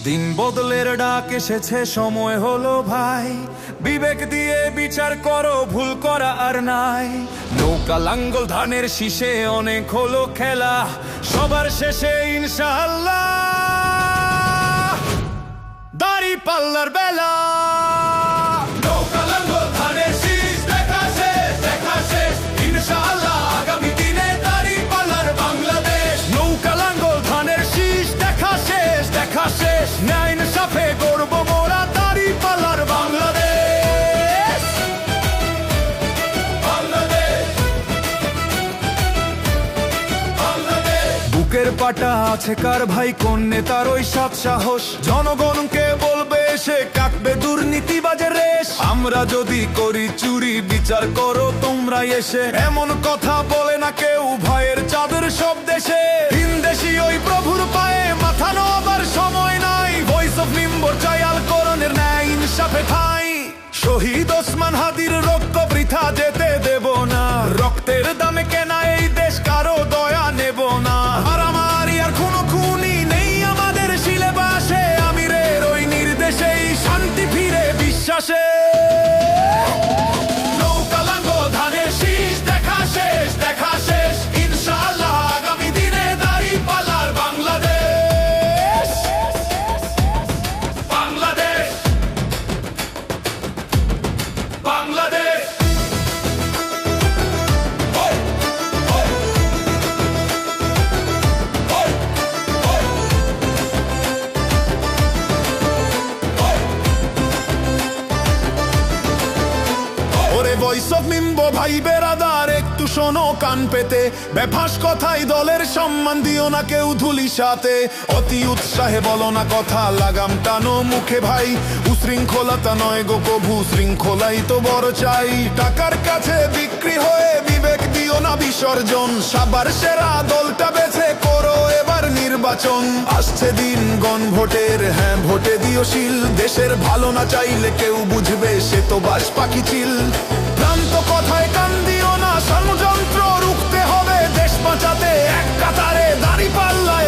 দিন বদলের ডাক এসেছে, সময় হলো ভাই, বিবেক দিয়ে বিচার করো, ভুল করা আর নাই। নৌকা লাঙ্গল ধানের শীষে অনেক হলো খেলা, সবার শেষে ইনশাআল্লাহ দাড়ি পাল্লার বেলা। নৌকা লাঙ্গল ধানের শীষ দেখা শেষ, দেখা শেষ, ইনশাআল্লাহ আগামী দিনে দাড়ি পাল্লার বাংলাদেশ। নৌকা লাঙ্গল ধানের শীষ দেখা শেষ, দেখা শেষ, ন্যায় ইনসাফে গর্ব মোরা দাড়ি পাল্লার বাংলাদেশ। বাংলাদেশ, বাংলাদেশ। বুকের পাটা আছে কার ভাই, কোন নেতার ওই সৎ সাহস, জনগণকে বলবে সে কাটবে দুর্নীতিবাজের রেশ। আমরা যদি করি চুরি, বিচার করো তোমরা এসে, এমন কথা বলে না কেউ, ভয়ের চাদর সব দেশে। ভিনদেশি ওই প্রভুর পায়ে মাথা নোয়াবার সময় নাই, ভয়েস অফ নিম্বর চাই আল করণের ন্যায় ইনসাফে ঠাঁই। শহীদ ওসমান হাদির রক্ত বৃথা যেতে দেব না, রক্তের দামে কেনা এই দেশ কারো দয়া নেব না। মারামারি আর খুনোখুনি নেই আমাদের সিলেবাসে, আমিরের ওই নির্দেশেই শান্তি ফিরে বিশ্বাসে। নৌকা লাঙ্গল ধানের শীষ দেখা শেষ, দেখা শেষ, ইনশাআল্লাহ আগামী দিনে দাড়ি পাল্লার বাংলাদেশ। বাংলাদেশ, বাংলাদেশ। ওরে ভয়েস অফ মিম্বো ভাই বেরাদার, একটু শোনো কান পেতে, বেফাস কথাই দলের সম্মান দিও না কেউ ধুলি সাথে। অতি উৎসাহে বলো না কথা, লাগাম টানো মুখে ভাই, উশৃঙ্খলতা নয় গো কভু, শৃঙ্খলাই তো বড় চাই। টাকার কাছে বিক্রি হয়ে বিবেক দিও না বিসর্জন, সবার সেরা দলটা বেছে করো এবার নির্বাচন। আসছে দিন গণভোটের, হ্যাঁ ভোটে দিও শিল, দেশের ভালো না চাইলে কেউ বুঝবে সে তো বাস পাখি চিল। ভ্রান্ত কথায় কান দিও না, ষড়যন্ত্র রুখতে হবে দেশ বাঁচাতে, এক কাতারে দাড়ি পাল্লায়